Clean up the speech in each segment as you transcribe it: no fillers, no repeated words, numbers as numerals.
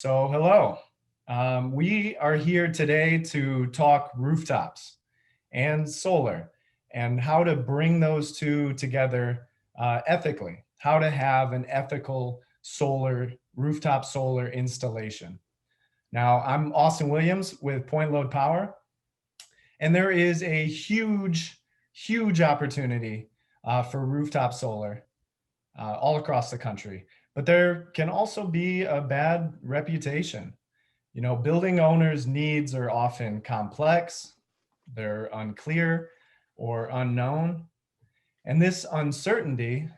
So, hello. We are here today to talk rooftops and solar and how to bring those two together ethically, how to have an ethical rooftop solar installation. Now, I'm Austin Williams with Point Load Power, and there is a huge opportunity for rooftop solar all across the country. But there can also be a bad reputation. Building owners' needs are often complex, they're unclear or unknown. And this uncertainty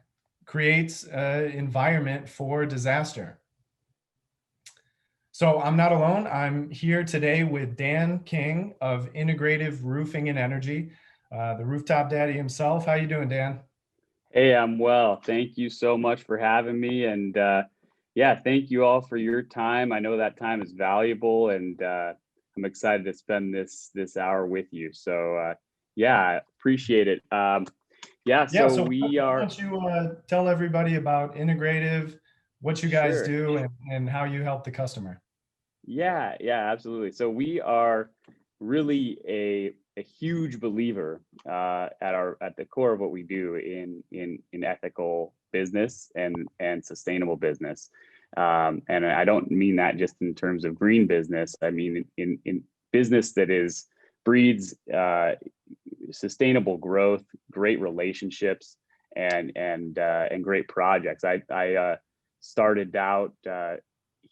creates an environment for disaster. So I'm not alone. I'm here today with Dan King of Integrative Roofing and Energy, the rooftop daddy himself. How you doing, Dan? Hey, I'm well. Thank you so much for having me. And yeah, thank you all for your time. I know that time is valuable, and I'm excited to spend this hour with you. So yeah, appreciate it. Yeah, Yeah, so so why we are don't you tell everybody about Integrative, what you guys sure. do, and how you help the customer? Yeah, absolutely. So we are really a huge believer at the core of what we do in ethical business and sustainable business. And I don't mean that just in terms of green business. I mean in business that is breeds sustainable growth, great relationships, and great projects. I started out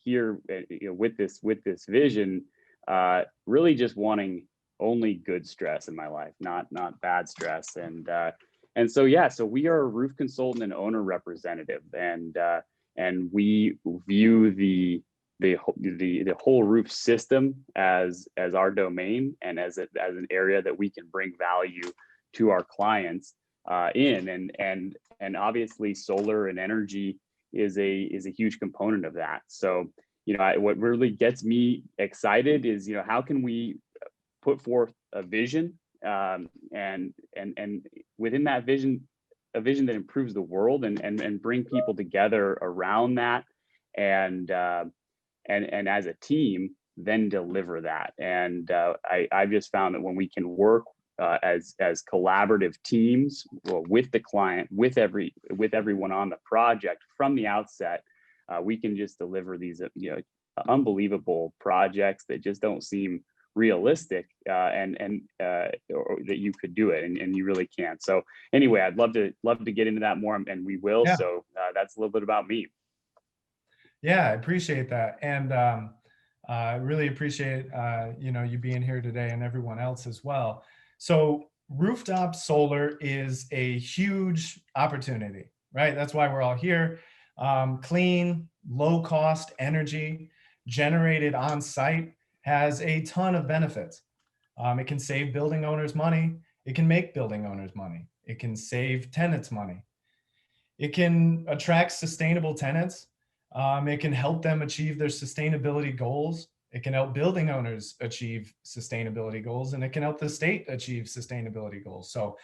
here, with this vision, really just wanting only good stress in my life, not bad stress, and so yeah, so we are a roof consultant and owner representative, and we view the whole roof system as our domain, and as an area that we can bring value to our clients and obviously solar and energy is a huge component of that. So what really gets me excited is how can we put forth a vision, and within that vision, a vision that improves the world, and bring people together around that, and and as a team then deliver that. And I've just found that when we can work as collaborative teams, well, with the client, with everyone on the project from the outset, we can just deliver these unbelievable projects that just don't seem realistic, or that you could do it, and you really can. So anyway, I'd love to get into that more, and we will. Yeah, So that's a little bit about me. yeah, I appreciate that, and I really appreciate you being here today and everyone else as well. So rooftop solar is a huge opportunity, right? That's why we're all here. Clean, low cost energy generated on site has a ton of benefits. It can save building owners money. It can make building owners money. It can save tenants money. It can attract sustainable tenants. It can help them achieve their sustainability goals. It can help building owners achieve sustainability goals, and it can help the state achieve sustainability goals. So,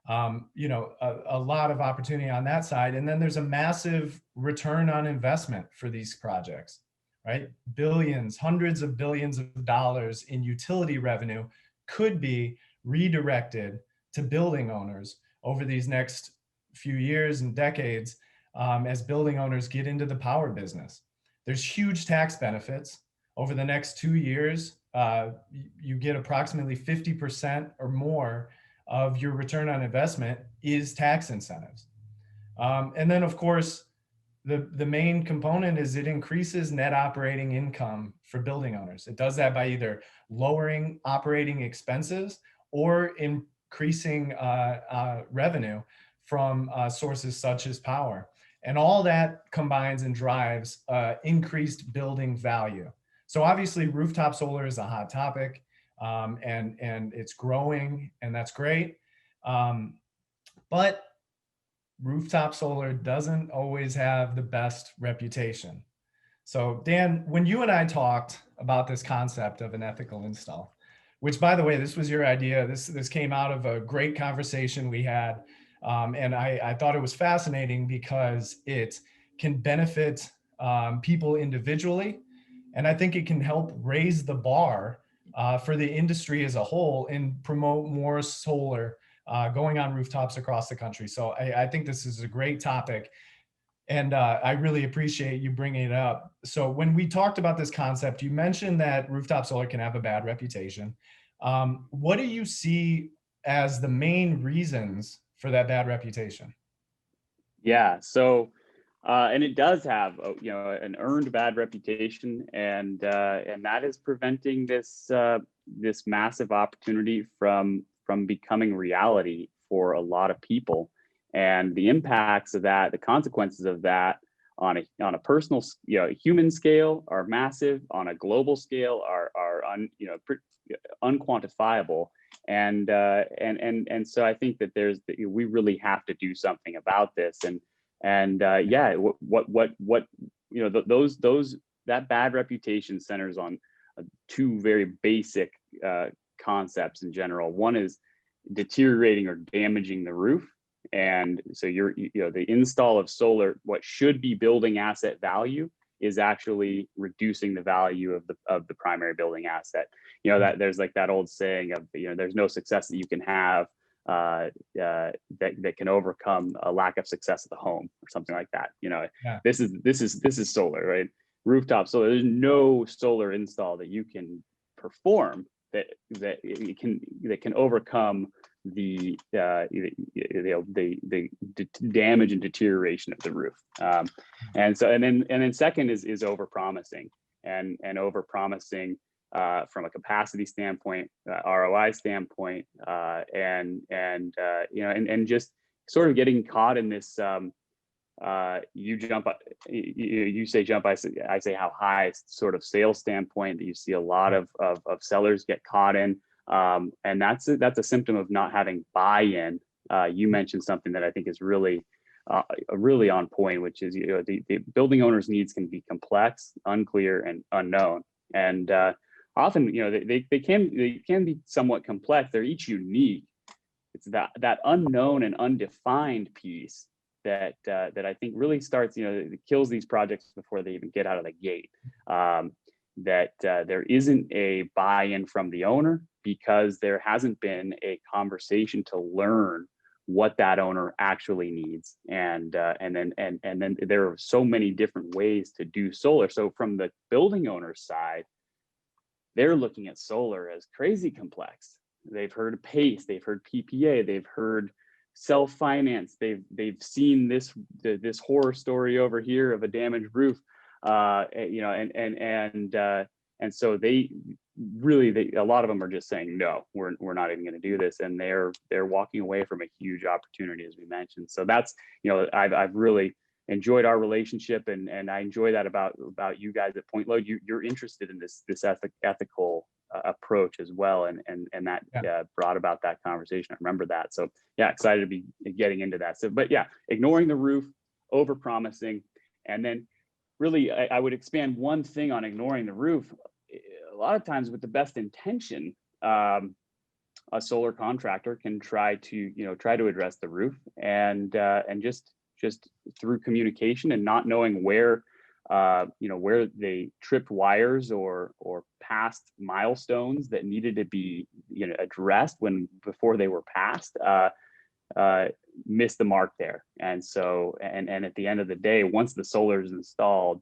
a lot of opportunity on that side. And then there's a massive return on investment for these projects, right? Billions, hundreds of billions of dollars in utility revenue could be redirected to building owners over these next few years and decades, as building owners get into the power business. There's huge tax benefits. Over the next 2 years, you get approximately 50% or more of your return on investment is tax incentives. And then, of course, the main component is it increases net operating income for building owners. It does that by either lowering operating expenses or increasing revenue from sources such as power. And all that combines and drives increased building value. So obviously rooftop solar is a hot topic, and it's growing, and that's great. But rooftop solar doesn't always have the best reputation. So Dan, when you and I talked about this concept of an ethical install, which by the way, this was your idea. This came out of a great conversation we had. And I thought it was fascinating because it can benefit people individually. And I think it can help raise the bar for the industry as a whole and promote more solar going on rooftops across the country. So I think this is a great topic. And I really appreciate you bringing it up. So when we talked about this concept, you mentioned that rooftop solar can have a bad reputation. What do you see as the main reasons for that bad reputation? Yeah. So, and it does have, an earned bad reputation, and that is preventing this massive opportunity from becoming reality for a lot of people, and the impacts of that, the consequences of that on a personal, human scale are massive. On a global scale, are unquantifiable. And so I think that we really have to do something about this. And yeah, what those that bad reputation centers on two very basic concepts in general. One is deteriorating or damaging the roof. And so the install of solar, what should be building asset value, is actually reducing the value of the primary building asset. That there's like that old saying of, there's no success that you can have that can overcome a lack of success at the home, or something like that. Yeah. This is solar, right? Rooftop solar. There's no solar install that you can perform that can overcome the damage and deterioration of the roof. And then second is over promising, and over promising from a capacity standpoint, ROI standpoint, and just sort of getting caught in this. You say jump, I say how high sort of sales standpoint that you see a lot of sellers get caught in. And that's a symptom of not having buy-in. You mentioned something that I think is really on point, which is, the building owner's needs can be complex, unclear, and unknown. And often, they can be somewhat complex. They're each unique. It's that unknown and undefined piece that I think really starts, it kills these projects before they even get out of the gate. That there isn't a buy-in from the owner, because there hasn't been a conversation to learn what that owner actually needs. And then there are so many different ways to do solar. So from the building owner's side, they're looking at solar as crazy complex. They've heard PACE, they've heard PPA, they've heard self-finance, they've seen this horror story over here of a damaged roof, and so they really, a lot of them are just saying, no, we're not even going to do this, and they're walking away from a huge opportunity, as we mentioned. So that's, I've really enjoyed our relationship, and I enjoy that about you guys at Point Load. You're interested in this ethical approach as well, and that brought about that conversation. I remember that. So yeah, excited to be getting into that. So, but yeah, ignoring the roof, over promising, and then really I would expand one thing on ignoring the roof. A lot of times, with the best intention, a solar contractor can try to address the roof, and just through communication and not knowing where they tripped wires or passed milestones that needed to be addressed before they were passed, missed the mark there. And so, and at the end of the day, once the solar is installed,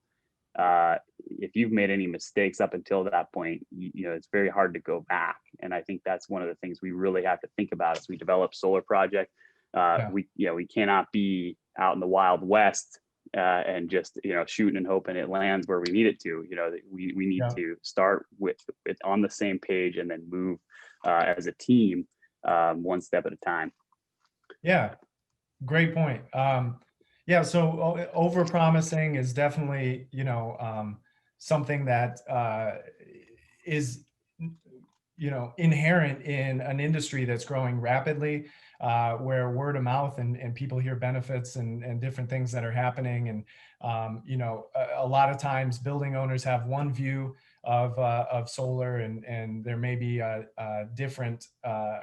if you've made any mistakes up until that point, it's very hard to go back. And I think that's one of the things we really have to think about as we develop solar project. We cannot be out in the Wild West and just shooting and hoping it lands where we need it to. We need to start with on the same page, and then move as a team, one step at a time. Yeah, great point. So over promising is definitely something that is inherent in an industry that's growing rapidly, where word of mouth and people hear benefits and different things that are happening. And a lot of times building owners have one view of solar, and there may be a different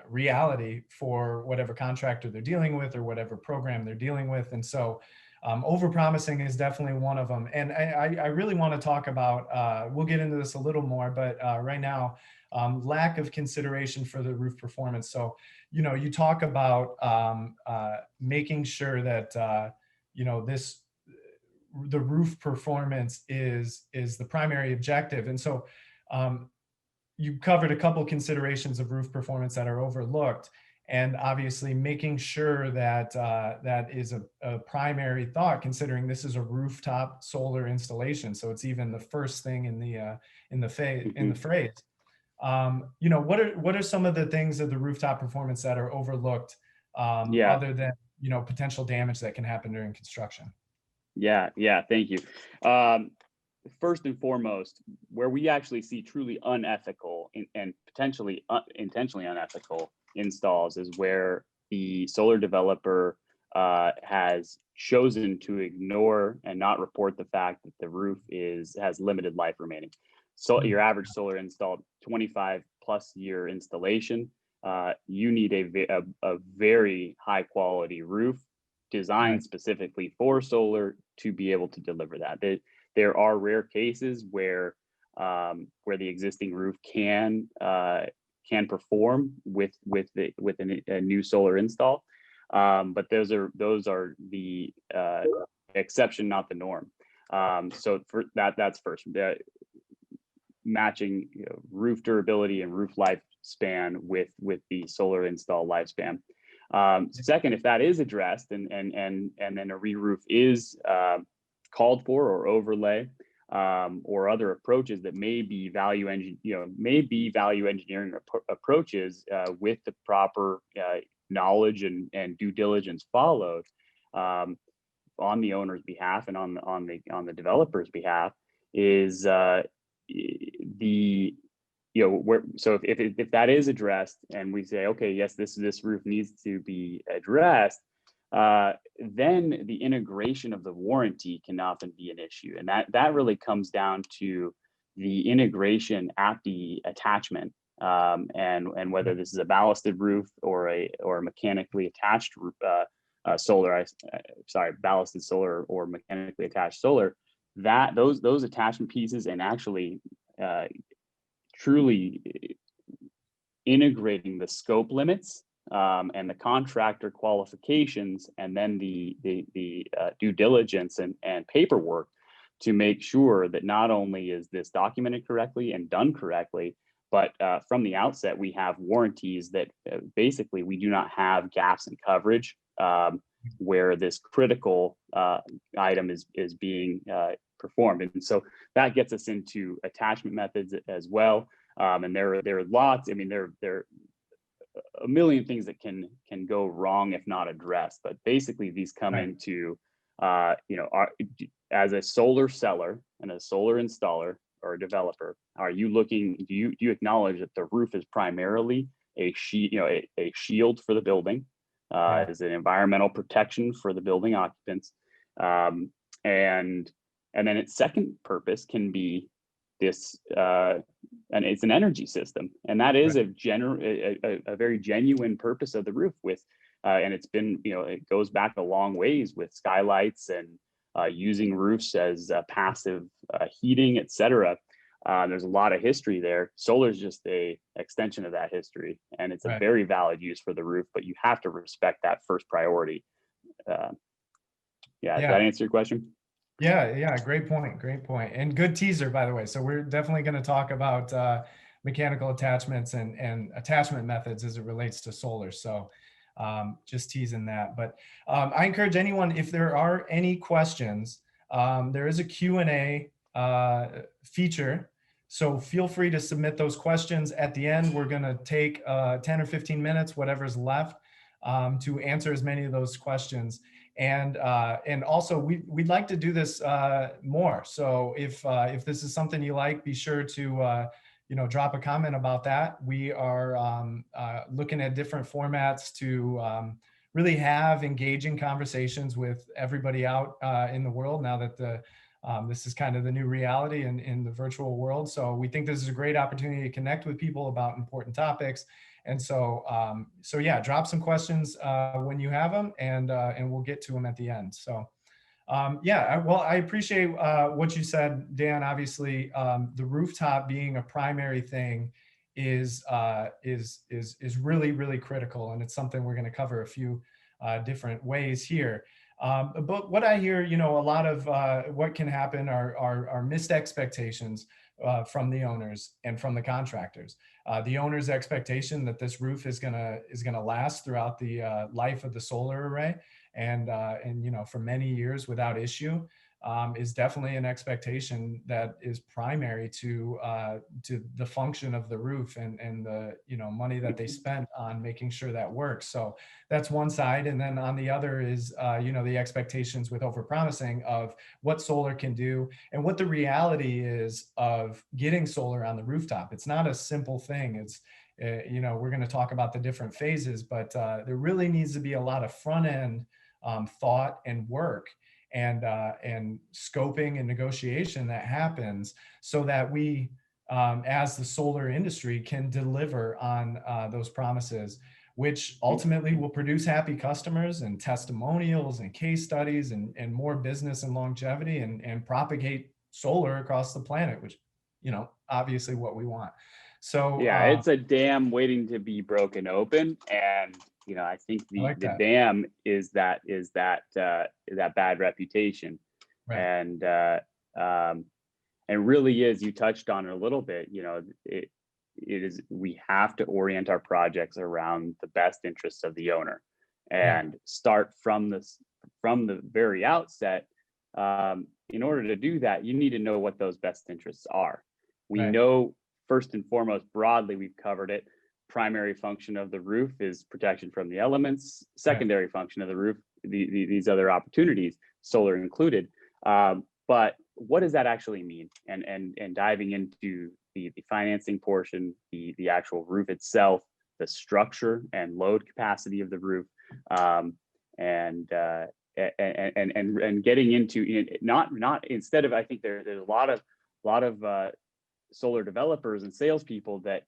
reality for whatever contractor they're dealing with or whatever program they're dealing with. And so Overpromising is definitely one of them. And I really want to talk about, we'll get into this a little more, but right now, lack of consideration for the roof performance. So, you talk about making sure that, the roof performance is the primary objective. And so you covered a couple considerations of roof performance that are overlooked, and obviously making sure that that is a primary thought, considering this is a rooftop solar installation. So it's even the first thing in the phrase. What are some of the things of the rooftop performance that are overlooked, Yeah. other than potential damage that can happen during construction? Yeah, thank you. Um, First and foremost, where we actually see truly unethical and potentially intentionally unethical installs is where the solar developer has chosen to ignore and not report the fact that the roof has limited life remaining. So your average solar installed 25 plus year installation, you need a very high quality roof Right. designed specifically for solar to be able to deliver that. There are rare cases where the existing roof can perform with a new solar install, but those are the exception, not the norm. So for that's first. Matching roof durability and roof lifespan with the solar install lifespan. Second, if that is addressed and then a re-roof is called for, or overlay, or other approaches that may be value engineering approaches with the proper knowledge and due diligence followed on the owner's behalf and on the developer's behalf, is the so if that is addressed and we say, okay, yes, this roof needs to be addressed, then the integration of the warranty can often be an issue, and that really comes down to the integration at the attachment, and whether this is a ballasted roof or a mechanically attached roof, ballasted solar or mechanically attached solar, that those attachment pieces, and actually truly integrating the scope limits and the contractor qualifications, and then the due diligence and paperwork to make sure that not only is this documented correctly and done correctly, but from the outset we have warranties that basically we do not have gaps in coverage where this critical item is being performed. And so that gets us into attachment methods as well. And there are lots. I mean, there are a million things that can go wrong if not addressed. But basically, these come into as a solar seller and a solar installer or a developer, are you looking? Do you acknowledge that the roof is primarily a shield for the building, as an environmental protection for the building occupants, and then its second purpose can be this, and it's an energy system, and that is a very genuine purpose of the roof. And it's been, it goes back a long ways with skylights and using roofs as passive heating, etc. There's a lot of history there. Solar is just a extension of that history, and it's a very valid use for the roof. But you have to respect that first priority. Does that answer your question? Yeah, great point, and good teaser, by the way. So we're definitely going to talk about mechanical attachments and attachment methods as it relates to solar. So just teasing that. But I encourage anyone, if there are any questions, there is a Q&A feature. So feel free to submit those questions. At the end, we're going to take 10 or 15 minutes, whatever's left, to answer as many of those questions. And also we'd like to do this more. So if this is something you like, be sure to drop a comment about that. We are looking at different formats to really have engaging conversations with everybody out in the world now that this is kind of the new reality in the virtual world. So we think this is a great opportunity to connect with people about important topics. And so, yeah, drop some questions when you have them, and we'll get to them at the end. So, Well, I appreciate what you said, Dan. Obviously, the rooftop being a primary thing is really really critical, and it's something we're going to cover a few different ways here. But what I hear, a lot of what can happen are missed expectations from the owners and from the contractors. The owner's expectation that this roof is gonna last throughout the life of the solar array, and for many years without issue, is definitely an expectation that is primary to the function of the roof, and the money that they spent on making sure that works. So that's one side, and then on the other is the expectations with overpromising of what solar can do and what the reality is of getting solar on the rooftop. It's not a simple thing. It's we're going to talk about the different phases, but there really needs to be a lot of front end thought and work, and scoping and negotiation that happens, so that we, as the solar industry, can deliver on those promises, which ultimately will produce happy customers and testimonials and case studies, and more business and longevity, and propagate solar across the planet, which obviously what we want. So Yeah, it's a dam waiting to be broken open, and I think I like the that. dam is that bad reputation, Right. and and really is, you touched on it a little bit. It is, we have to orient our projects around the best interests of the owner, Yeah. and start from the very outset. In order to do that, you need to know what those best interests are. We Right. know, first and foremost, broadly, we've covered it. Primary function of the roof is protection from the elements. Right. Secondary function of the roof, these other opportunities, solar included. But what does that actually mean? And diving into the financing portion, the actual roof itself, the structure and load capacity of the roof, and getting into, not instead of, I think there's a lot of solar developers and salespeople that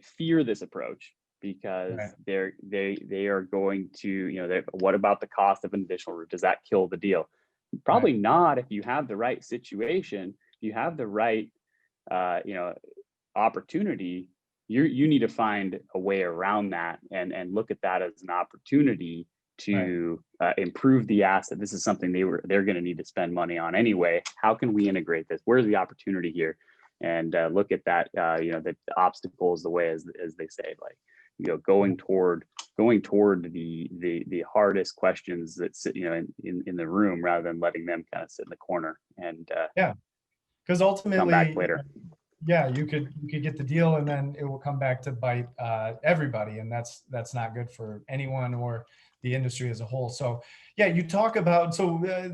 fear this approach, because Right. they are going to, what about the cost of an additional roof? Does that kill the deal? Right. Probably not. If you have the right situation, you have the right uh, you know opportunity, you need to find a way around that, and look at that as an opportunity Right. to improve the asset. This is something they're going to need to spend money on anyway. How can we integrate this? Where's the opportunity here? And look at that, the obstacles, the way, as they say, like, Yeah. going toward the hardest questions that sit, in the room, rather than letting them kind of sit in the corner and Yeah. Because come back ultimately, later. yeah, you could get the deal, and then it will come back to bite everybody, and that's not good for anyone or the industry as a whole. So yeah, you talk about,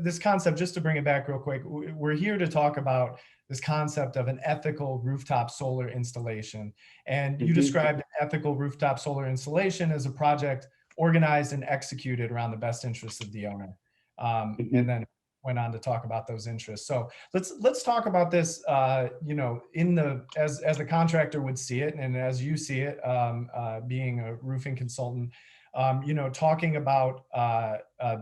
this concept, just to bring it back real quick, we're here to talk about this concept of an ethical rooftop solar installation, and you Mhm, described an ethical rooftop solar installation as a project organized and executed around the best interests of the owner, mhm. and then went on to talk about those interests. So let's talk about this, in the as the contractor would see it, and as you see it, being a roofing consultant, talking about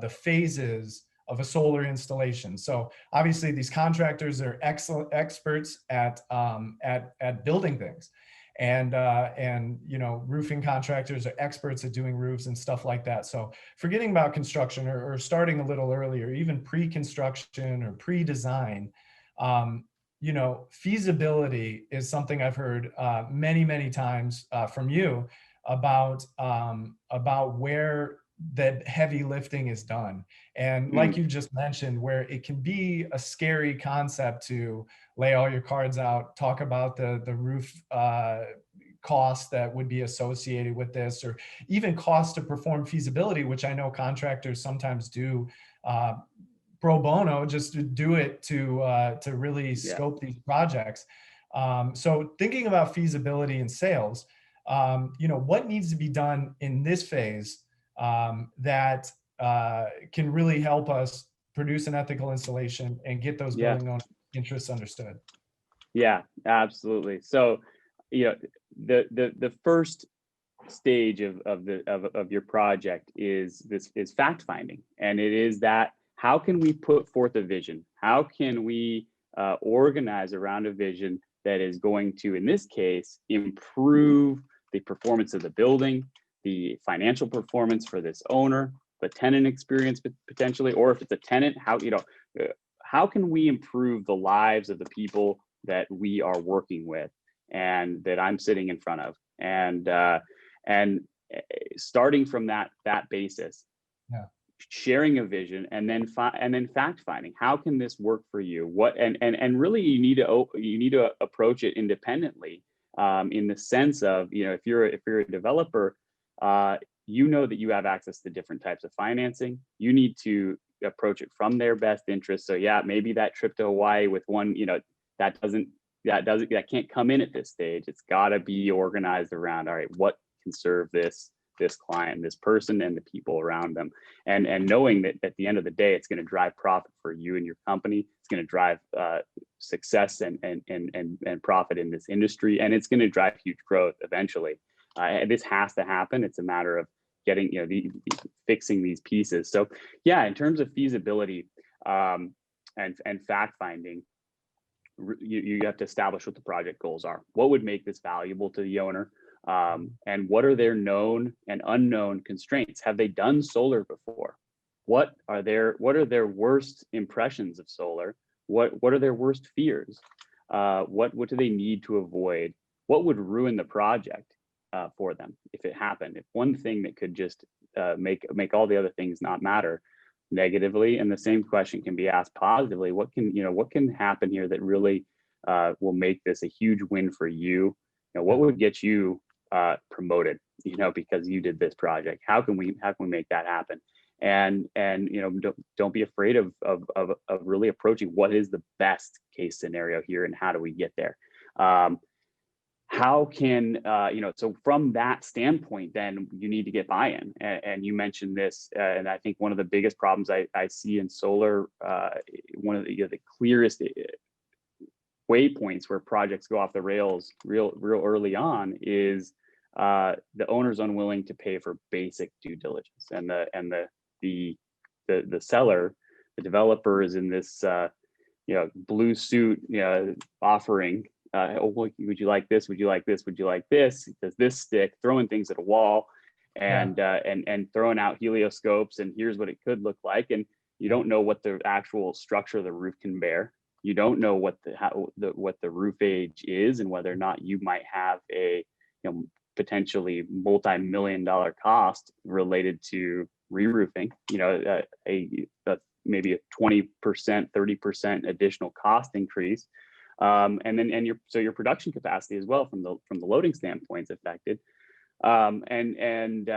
the phases of a solar installation. So obviously these contractors are excellent experts at building things, and roofing contractors are experts at doing roofs and stuff like that. So forgetting about construction, or starting a little earlier, even pre-construction or pre-design, feasibility is something I've heard many times from you about where that heavy lifting is done. And like Mm, you just mentioned, where it can be a scary concept to lay all your cards out, talk about the roof costs that would be associated with this, or even cost to perform feasibility, which I know contractors sometimes do uh, pro bono, just to do it to really yeah. scope these projects. So thinking about feasibility and sales, what needs to be done in this phase that can really help us produce an ethical installation and get those Yeah. building owner interests understood. Yeah, absolutely. So, you know, the first stage of your project is fact finding, and it is that, how can we put forth a vision? How can we organize around a vision that is going to, in this case, improve the performance of the building, the financial performance for this owner, the tenant experience potentially, or if it's a tenant, how can we improve the lives of the people that we are working with and that I'm sitting in front of, and starting from that basis, Yeah. sharing a vision, and then fact finding. How can this work for you? What and really you need to approach it independently, in the sense of, if you're a developer, you know that you have access to different types of financing. You need to approach it from their best interest. So yeah, maybe that trip to Hawaii with one, that can't come in at this stage. It's got to be organized around, all right, what can serve this client, this person, and the people around them, and knowing that at the end of the day, it's going to drive profit for you and your company. It's going to drive success and profit in this industry, and it's going to drive huge growth eventually. This has to happen. It's a matter of getting, fixing these pieces. So yeah, in terms of feasibility and fact finding, you have to establish what the project goals are. What would make this valuable to the owner? And what are their known and unknown constraints? Have they done solar before? What are their worst impressions of solar? What are their worst fears? What do they need to avoid? What would ruin the project for them if it happened? If one thing that could just make all the other things not matter negatively, and the same question can be asked positively. What can happen here that really will make this a huge win for you? What would get you promoted, because you did this project? How can we make that happen? And don't be afraid of really approaching what is the best case scenario here, and how do we get there? How can so from that standpoint, then you need to get buy-in, and you mentioned this, and I think one of the biggest problems I see in solar, one of the clearest waypoints where projects go off the rails real early on is the owner's unwilling to pay for basic due diligence, and the seller, the developer, is in this blue suit offering. Would you like this? Would you like this? Would you like this? Does this stick? Throwing things at a wall, and throwing out helioscopes, and here's what it could look like. And you don't know what the actual structure of the roof can bear. You don't know what the roof age is, and whether or not you might have a potentially multi-million-dollar cost related to re-roofing. Maybe a 20%, 30% additional cost increase. And your production capacity as well from the loading standpoint is affected, and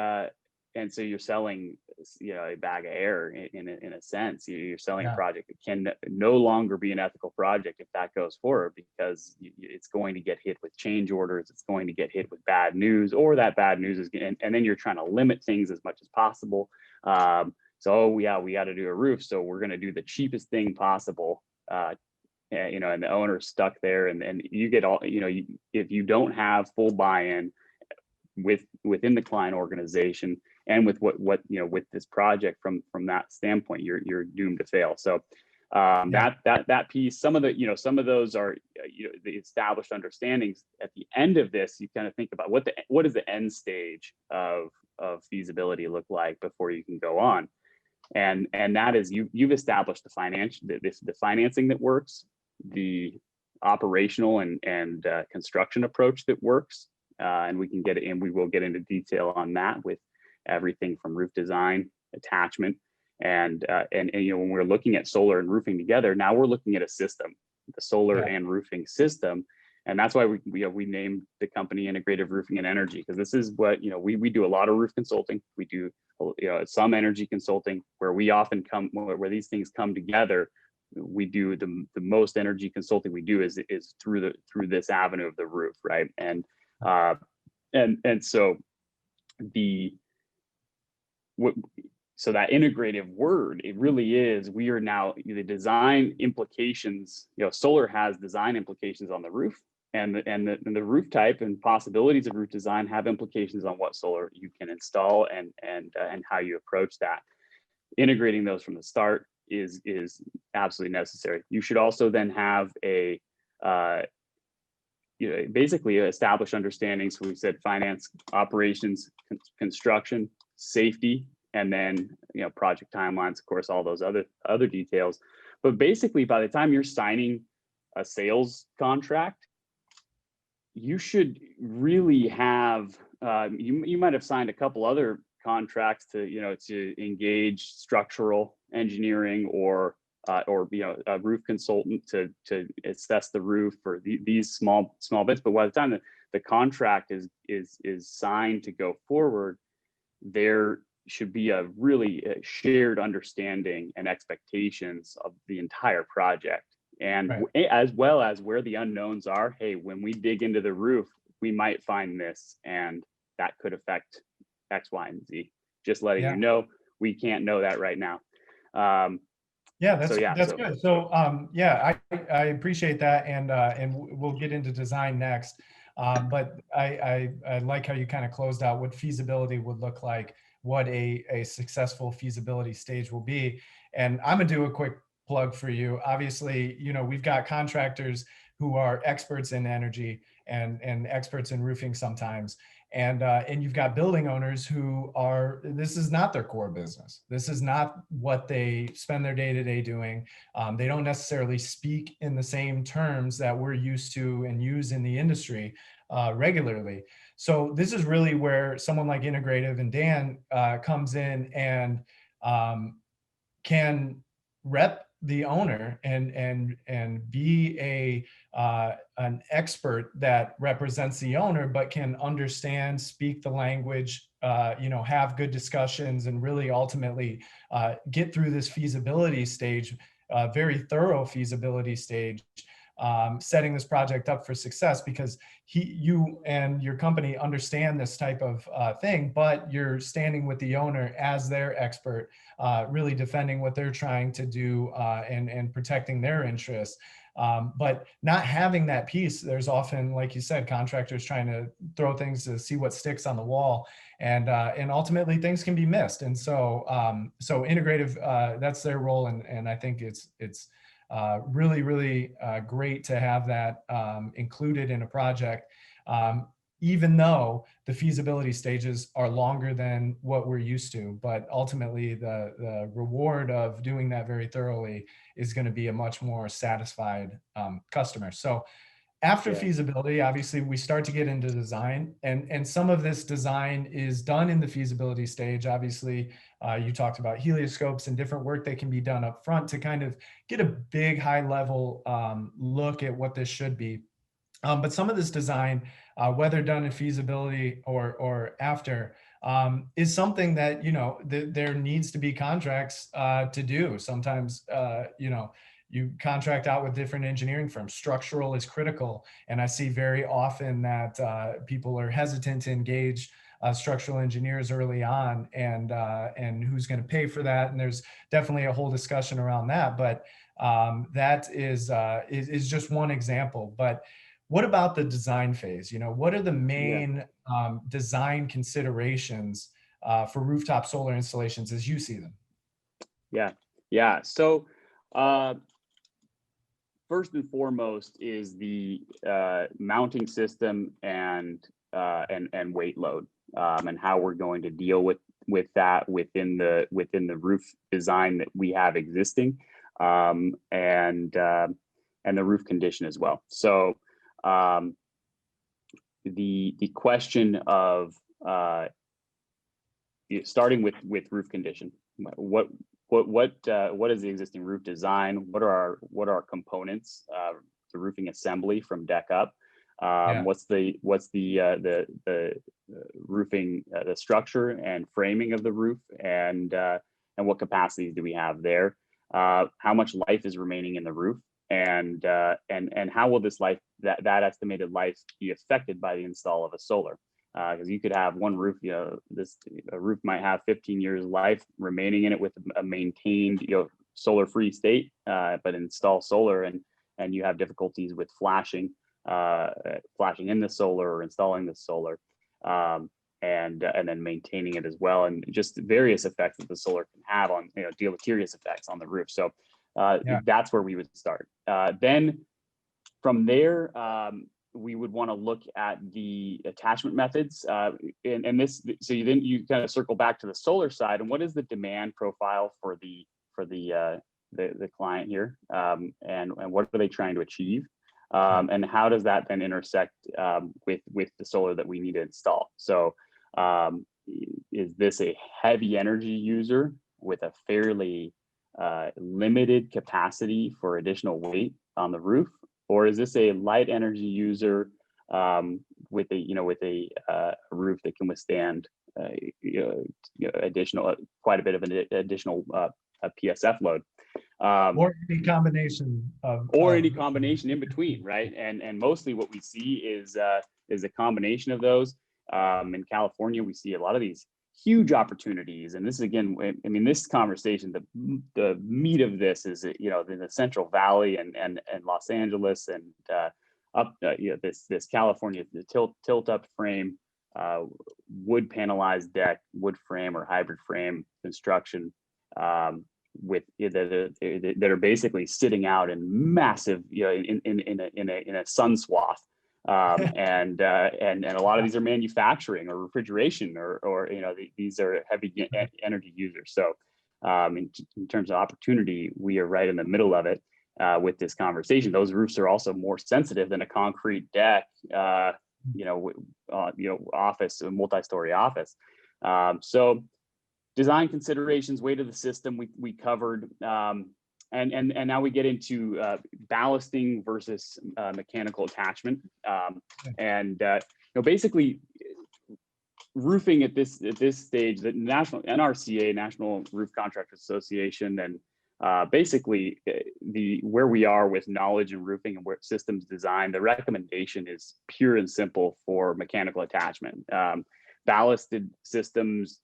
so you're selling a bag of air in a sense. You're selling a project that can no longer be an ethical project if that goes forward, because it's going to get hit with change orders. It's going to get hit with bad news, or that bad news is, and then you're trying to limit things as much as possible. So we got to do a roof, so we're going to do the cheapest thing possible. And the owner's stuck there, and you get all, if you don't have full buy-in within the client organization, and with what with this project from that standpoint, you're doomed to fail. So that piece, some of those are the established understandings. At the end of this, you kind of think about what does the end stage of feasibility look like before you can go on, and that is you've established the financing that works, the operational and construction approach that works, and we will get into detail on that with everything from roof design, attachment, and when we're looking at solar and roofing together, now we're looking at a system, the solar and roofing system. And that's why we named the company Integrative Roofing and Energy, because this is what we do. A lot of roof consulting. We do some energy consulting, where we often where these things come together. We do the most energy consulting we do is through this avenue of the roof, right? And so so that integrative word, it really is, we are now the design implications. Solar has design implications on the roof, and the roof type and possibilities of roof design have implications on what solar you can install and how you approach that. Integrating those from the start is absolutely necessary. You should also then have a basically establish understanding. So we said finance, operations, construction, safety, and then project timelines, of course, all those other details. But basically, by the time you're signing a sales contract, you should really have you might have signed a couple other contracts to engage structural engineering or a roof consultant to assess the roof for these small bits. But by the time the contract is signed to go forward, there should be a really shared understanding and expectations of the entire project, and Right. as well as where the unknowns are. Hey, when we dig into the roof, we might find this, and that could affect X, Y, and Z. Just letting you Yeah. know, we can't know that right now. Yeah, So that's good. So yeah, I appreciate that, and we'll get into design next. But I like how you kind of closed out what feasibility would look like, what a successful feasibility stage will be. And I'm gonna do a quick plug for you. Obviously, we've got contractors who are experts in energy and experts in roofing sometimes. And you've got building owners who are, this is not their core business. This is not what they spend their day-to-day doing. They don't necessarily speak in the same terms that we're used to and use in the industry regularly. So this is really where someone like Integrative and Dan comes in and can rep the owner and be an expert that represents the owner, but can understand, speak the language, have good discussions, and really ultimately get through this feasibility stage, very thorough feasibility stage, setting this project up for success, because you and your company understand this type of thing, but you're standing with the owner as their expert, really defending what they're trying to do, and protecting their interests. But not having that piece, there's often, like you said, contractors trying to throw things to see what sticks on the wall, and ultimately things can be missed. And so Integrative, that's their role, and I think it's really great to have that included in a project, even though the feasibility stages are longer than what we're used to. But ultimately, the reward of doing that very thoroughly is going to be a much more satisfied customer. So after yeah, feasibility, obviously, we start to get into design, and some of this design is done in the feasibility stage. Obviously, you talked about helioscopes and different work that can be done up front to kind of get a big high level look at what this should be. But some of this design, whether done in feasibility or after, is something that there needs to be contracts to do. Sometimes you contract out with different engineering firms. Structural is critical, and I see very often that people are hesitant to engage structural engineers early on, and who's going to pay for that. And there's definitely a whole discussion around that. But that is just one example. But what about the design phase? What are the yeah, main design considerations for rooftop solar installations as you see them? yeah. So first and foremost is the mounting system and weight load, and how we're going to deal with that within the roof design that we have existing, and the roof condition as well. So the question of starting with roof condition, what is the existing roof design? What are our components? The roofing assembly from deck up. Yeah. What's the roofing, the structure and framing of the roof, and what capacities do we have there? How much life is remaining in the roof, and how will this life, that estimated life, be affected by the install of a solar? Because you could have one roof, a roof might have 15 years life remaining in it with a maintained, solar-free state, but install solar and you have difficulties with flashing in the solar or installing the solar. and then maintaining it as well, and just various effects that the solar can have on, deleterious effects on the roof. So Yeah. that's where we would start. Then from there, we would want to look at the attachment methods, and this. So you kind of circle back to the solar side, and what is the demand profile for the client here, and what are they trying to achieve, and how does that then intersect with the solar that we need to install? So is this a heavy energy user with a fairly limited capacity for additional weight on the roof, or is this a light energy user with a roof that can withstand additional quite a bit of an additional PSF load, or any combination any combination in between, right? And mostly what we see is a combination of those. In California, we see a lot of these huge opportunities, and this is, again, I mean, this conversation, the meat of this is, in the Central Valley and Los Angeles, and up this California, the tilt up frame, wood panelized deck, wood frame or hybrid frame construction, with that are basically sitting out in massive, in a sun swath. And a lot of these are manufacturing or refrigeration, or these are heavy energy users. So in terms of opportunity, we are right in the middle of it with this conversation. Those roofs are also more sensitive than a concrete deck, office, a multi-story office. So design considerations, weight of the system, we covered. And now we get into ballasting versus mechanical attachment, and basically roofing at this stage. The national NRCA, National Roof Contractors Association, and basically where we are with knowledge in roofing and where systems design, the recommendation is pure and simple for mechanical attachment. Ballasted systems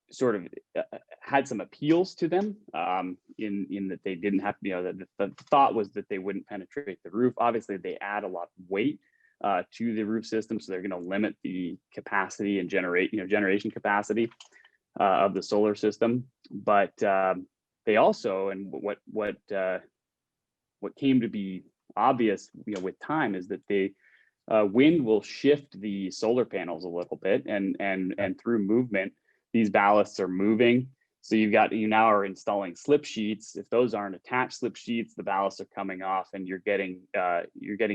sort of had some appeals to them, in that they didn't have, the thought was that they wouldn't penetrate the roof. Obviously, they add a lot of weight to the roof system, so they're going to limit the capacity and generation capacity of the solar system. But they also, and what came to be obvious, with time, is that they wind will shift the solar panels a little bit, and through movement, these ballasts are moving. So you now are installing slip sheets. If those aren't attached slip sheets, the ballasts are coming off, and you're getting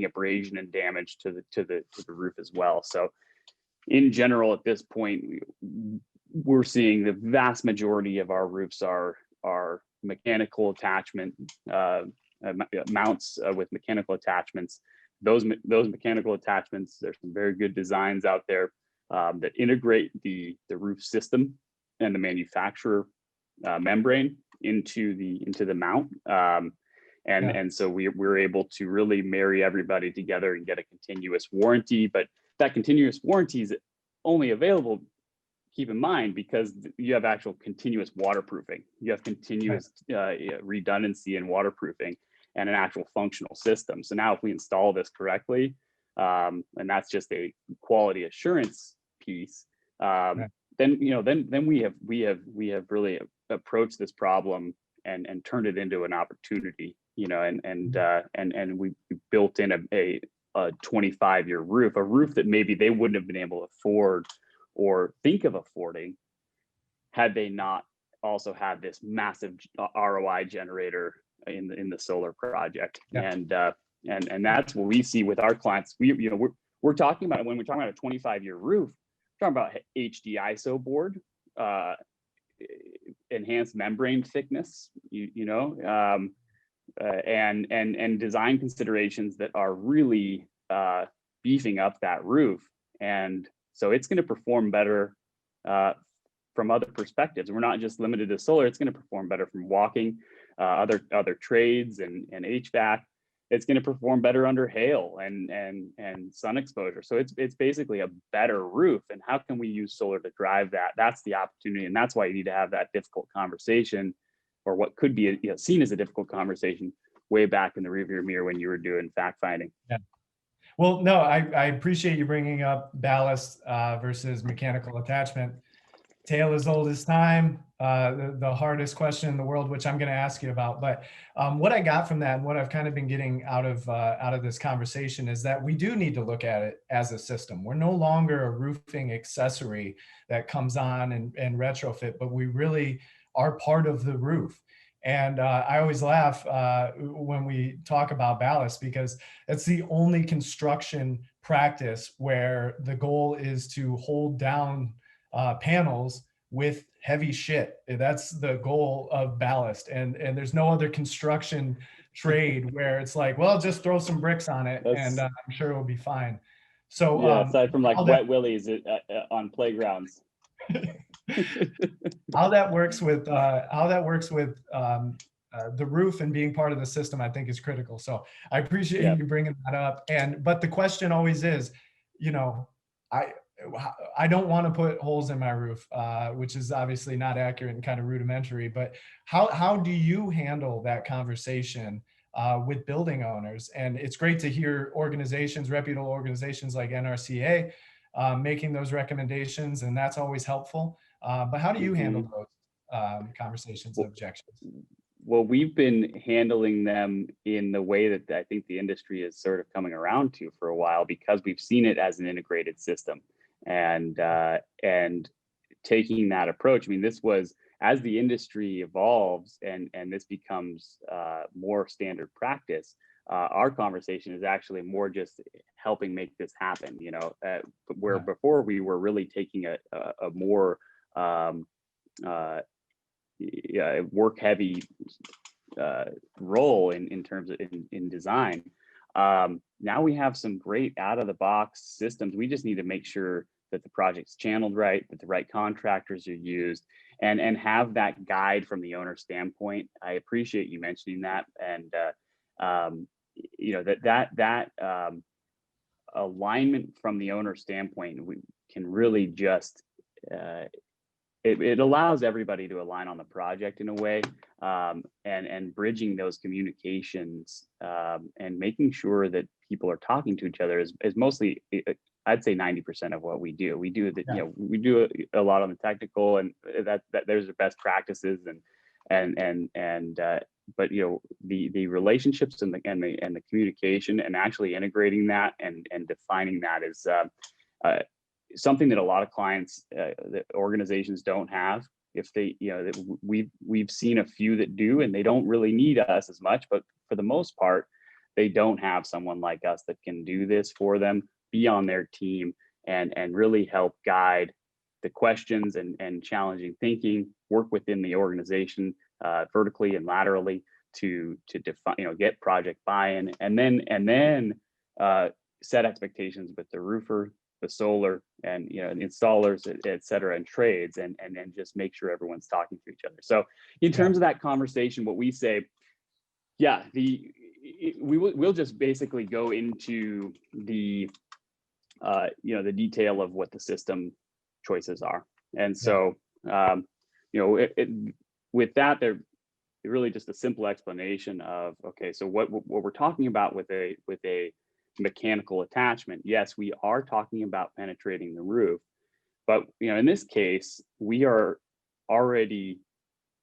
abrasion and damage to the roof as well. So in general, at this point, we're seeing the vast majority of our roofs are mechanical attachment mounts with mechanical attachments. Those mechanical attachments, there's some very good designs out there that integrate the roof system and the manufacturer membrane into the mount, and so we're able to really marry everybody together and get a continuous warranty. But that continuous warranty is only available, keep in mind, because you have actual continuous waterproofing, you have continuous redundancy and waterproofing, and an actual functional system. So now if we install this correctly, and that's just a quality assurance piece, then we have really approached this problem and turned it into an opportunity, and we built in a 25-year roof, a roof that maybe they wouldn't have been able to afford or think of affording had they not also had this massive ROI generator in the solar project. And that's what we see with our clients. We're talking about, when we're talking about a 25-year roof, we're talking about HD ISO board, enhanced membrane thickness, and design considerations that are really beefing up that roof. And so it's going to perform better from other perspectives. We're not just limited to solar. It's going to perform better from walking, other trades and HVAC. It's going to perform better under hail and sun exposure. So it's basically a better roof. And how can we use solar to drive that? That's the opportunity, and that's why you need to have that difficult conversation, or what could be seen as a difficult conversation, way back in the rearview mirror when you were doing fact finding. Yeah. Well, no, I appreciate you bringing up ballast versus mechanical attachment. Tale as old as time, the hardest question in the world, which I'm going to ask you about. But what I got from that, and what I've kind of been getting out of this conversation, is that we do need to look at it as a system. We're no longer a roofing accessory that comes on and retrofit, but we really are part of the roof. And I always laugh when we talk about ballast, because it's the only construction practice where the goal is to hold down panels with heavy shit. That's the goal of ballast. And there's no other construction trade where it's like, well, just throw some bricks on it and That's, I'm sure it'll be fine. So yeah, aside from like how that wet willies on playgrounds. how that works with the roof and being part of the system, I think is critical. So I appreciate Yeah. you bringing that up. But the question always is, you know, I I don't want to put holes in my roof, which is obviously not accurate and kind of rudimentary. But how do you handle that conversation with building owners? And it's great to hear organizations, reputable organizations like NRCA, making those recommendations, and that's always helpful. But how do you handle those conversations and objections? Well, we've been handling them in the way that I think the industry is sort of coming around to for a while, because we've seen it as an integrated system, and taking that approach. I mean, this was, as the industry evolves and this becomes more standard practice. Our conversation is actually more just helping make this happen. Where before we were really taking a more work heavy role in terms of in design. Now we have some great out of the box systems. We just need to make sure that the project's channeled right, that the right contractors are used, and have that guide from the owner standpoint. I appreciate you mentioning that, and that alignment from the owner standpoint, we can really just it allows everybody to align on the project in a way, and bridging those communications, and making sure that people are talking to each other is mostly, I'd say 90% of what we do. We do that, we do a lot on the technical, and that there's the best practices, but the relationships and the communication, and actually integrating that and defining that is something that a lot of clients, that organizations don't have. If they, we've seen a few that do, and they don't really need us as much, but for the most part, they don't have someone like us that can do this for them, be on their team, and really help guide the questions and challenging thinking, work within the organization, vertically and laterally, to define, get project buy-in, and then set expectations with the roofer, the solar, and installers, et cetera, and trades, and then just make sure everyone's talking to each other. So in terms of that conversation, what we say, we'll just basically go into the the detail of what the system choices are. And so with that, they're really just a simple explanation of, okay, so what we're talking about with a mechanical attachment. Yes, we are talking about penetrating the roof, but in this case, we are already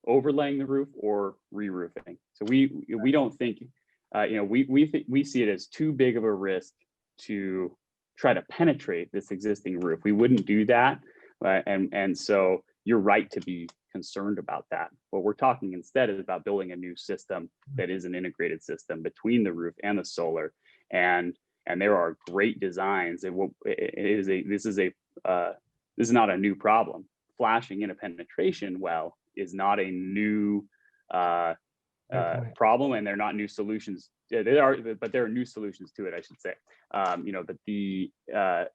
overlaying the roof or re-roofing. So we don't think, we see it as too big of a risk to try to penetrate this existing roof. We wouldn't do that, and so you're right to be concerned about that. What we're talking instead is about building a new system that is an integrated system between the roof and the solar. And there are great designs. This is not a new problem. Flashing in a penetration well is not a new problem, and they're not new solutions. But there are new solutions to it, I should say. But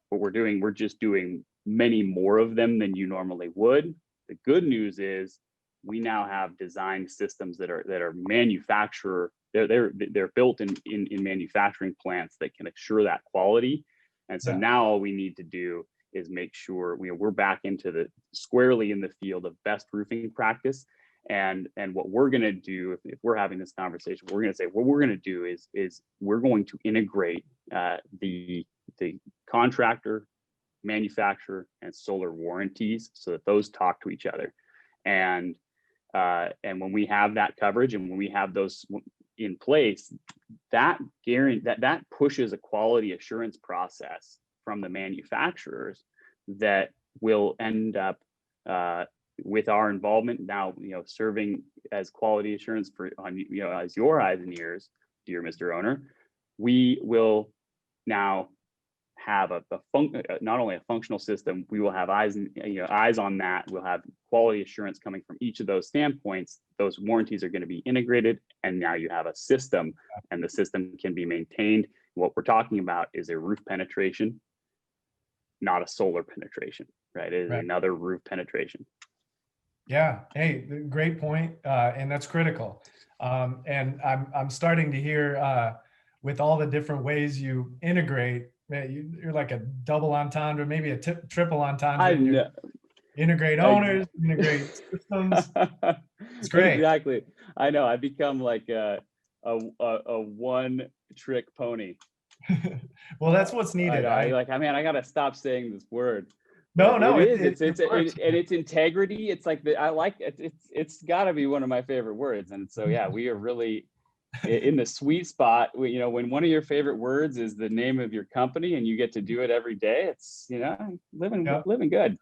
what we're doing, we're just doing many more of them than you normally would. The good news is we now have design systems that are manufacturer. They're built in manufacturing plants that can assure that quality. And so now all we need to do is make sure we're back into squarely in the field of best roofing practice, And what we're going to do, if we're having this conversation, we're going to say what we're going to do is we're going to integrate the contractor, manufacturer, and solar warranties so that those talk to each other. And when we have that coverage and when we have those in place, that pushes a quality assurance process from the manufacturers that will end up with our involvement now, serving as quality assurance as your eyes and ears, dear Mr. Owner. We will now have not only a functional system, we will have eyes on that. We'll have quality assurance coming from each of those standpoints. Those warranties are going to be integrated, and now you have a system, and the system can be maintained. What we're talking about is a roof penetration, not a solar penetration, right? It is another roof penetration. Yeah. Hey, great point. And that's critical. And I'm starting to hear with all the different ways you integrate, you're like a double entendre, maybe a triple entendre. Integrate owners, integrate systems. It's great. Exactly. I know. I become like a one-trick pony. Well, that's what's needed. I got to stop saying this word. No, it's integrity. It's like it's got to be one of my favorite words. And so, yeah, we are really in the sweet spot. When one of your favorite words is the name of your company and you get to do it every day, it's, living good.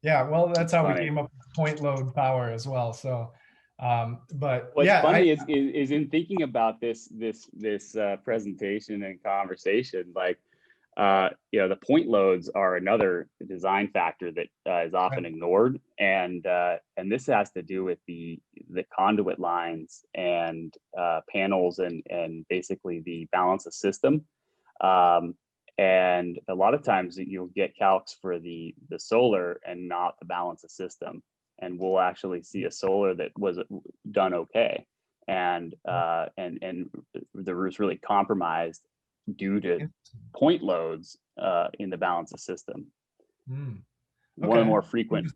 Yeah. Well, that's how we came up with point load power as well. So, but what's funny is in thinking about this presentation and conversation, like, the point loads are another design factor that is often ignored, and this has to do with the conduit lines and panels and basically the balance of system. And a lot of times you'll get calcs for the solar and not the balance of system, and we'll actually see a solar that was done okay, and the roof's really compromised due to point loads in the balance of system. Okay. One of the more frequent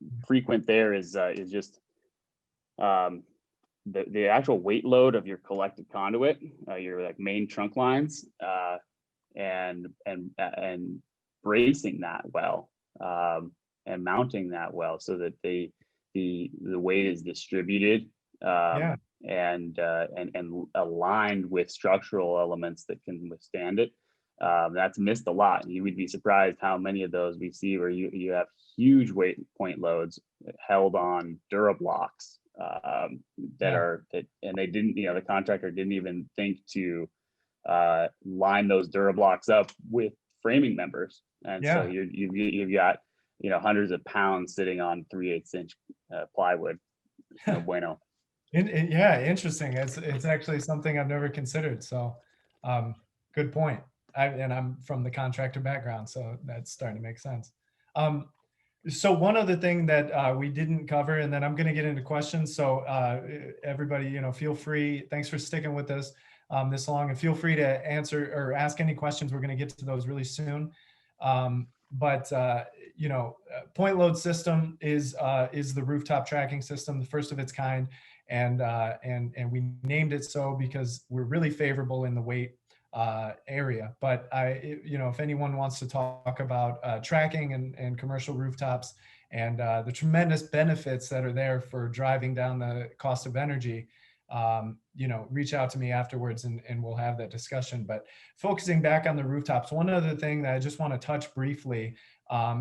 there is just the actual weight load of your collected conduit, your like main trunk lines, and bracing that well, and mounting that well so that the weight is distributed, and aligned with structural elements that can withstand it. That's missed a lot. You would be surprised how many of those we see where you have huge weight point loads held on Durablocks and they didn't, the contractor didn't even think to line those Durablocks up with framing members, and so you've got hundreds of pounds sitting on 3/8 inch plywood. No bueno. Yeah, interesting. It's actually something I've never considered. So, good point. I'm from the contractor background, so that's starting to make sense. So one other thing that we didn't cover, and then I'm going to get into questions. So everybody, feel free. Thanks for sticking with us this long, and feel free to answer or ask any questions. We're going to get to those really soon. But point load system is the rooftop tracking system, the first of its kind. And we named it so because we're really favorable in the weight area. But if anyone wants to talk about tracking and commercial rooftops and the tremendous benefits that are there for driving down the cost of energy, reach out to me afterwards and we'll have that discussion. But focusing back on the rooftops, one other thing that I just want to touch briefly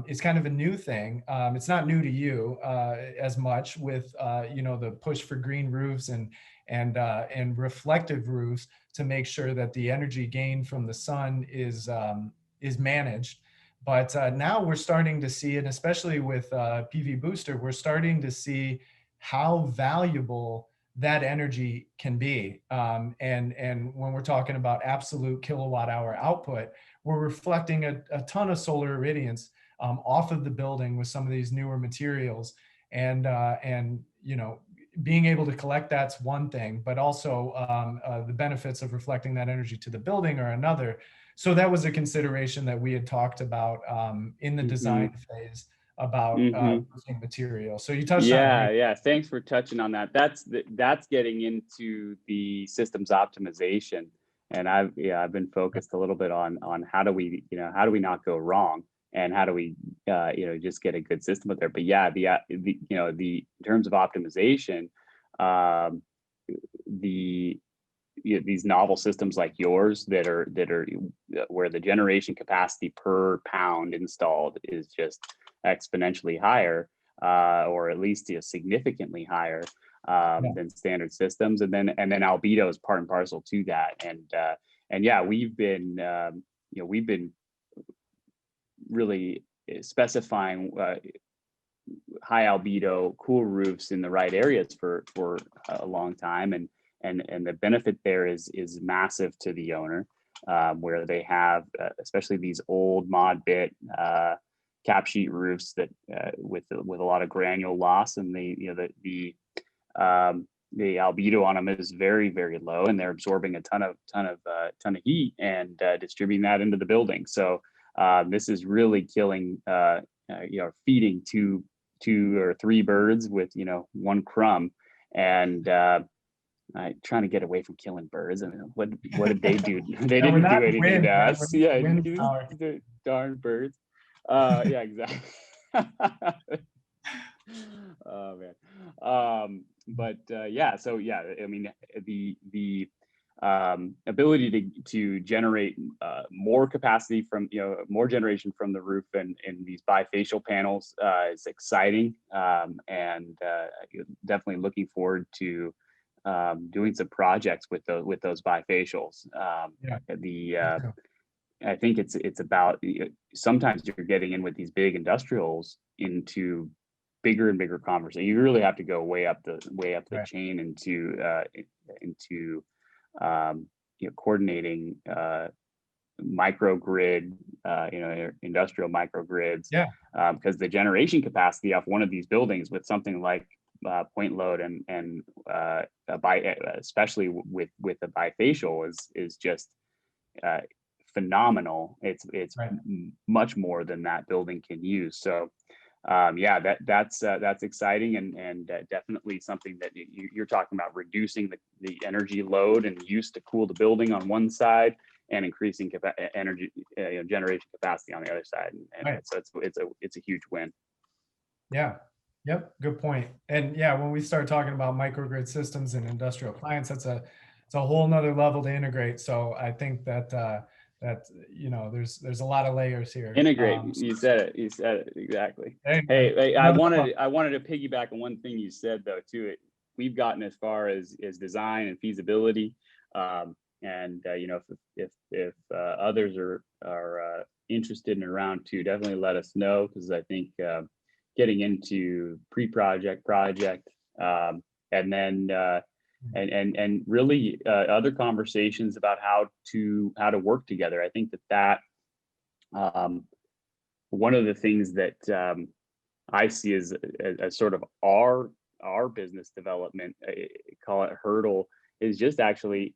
is kind of a new thing. It's not new to you as much with the push for green roofs and reflective roofs to make sure that the energy gain from the sun is managed. But now we're starting to see, and especially with PV Booster, we're starting to see how valuable that energy can be. And when we're talking about absolute kilowatt hour output, we're reflecting a ton of solar irradiance off of the building with some of these newer materials. And being able to collect, that's one thing, but also the benefits of reflecting that energy to the building are another. So that was a consideration that we had talked about in the design phase about Hmm. roofing material. So you touched on a Yeah, great. yeah. Thanks for touching on that. That's getting into the systems optimization, and I've been focused a little bit on how do we how do we not go wrong, and how do we just get a good system out there. But yeah, the in terms of optimization, um, the these novel systems like yours that are where the generation capacity per pound installed is just exponentially higher, or at least significantly higher Yeah, than standard systems, and then albedo is part and parcel to that, and yeah, we've been really specifying high albedo cool roofs in the right areas for a long time, and the benefit there is massive to the owner, where they have especially these old mod bit cap sheet roofs that with a lot of granule loss, and the albedo on them is very, very low, and they're absorbing a ton of heat and distributing that into the building. So this is really killing feeding two or three birds with one crumb, and trying to get away from killing birds. And what did they do? They and we're didn't not do anything to wind, right? We're us. Yeah, wind these power. darn birds. Yeah, exactly. Oh man. But yeah, so yeah, I mean, the ability to generate more capacity from more generation from the roof and these bifacial panels is exciting, and definitely looking forward to doing some projects with those bifacials. Yeah, The me too. I think it's about sometimes you're getting in with these big industrials into bigger and bigger conversations. You really have to go way up the Right. chain into coordinating microgrid, industrial microgrids, Yeah. because the generation capacity off one of these buildings with something like point load and especially with a bifacial is just uh, phenomenal. It's Right. much more than that building can use. So yeah, that's exciting, and definitely something that you're talking about, reducing the energy load and use to cool the building on one side, and increasing energy generation capacity on the other side, and Right. so it's a huge win. Yeah. Yep. Good point. And yeah, when we start talking about microgrid systems and industrial clients, it's a whole nother level to integrate. So I think that there's a lot of layers here. Integrate. You said it. You said it exactly. Hey, Hey, I another wanted one. I wanted to piggyback on one thing you said though too. We've gotten as far as design and feasibility, and if others are interested and around too, definitely let us know, because I think getting into pre-project, project, and then and really other conversations about how to work together. I think that um, one of the things that I see as sort of our business development, call it hurdle, is just actually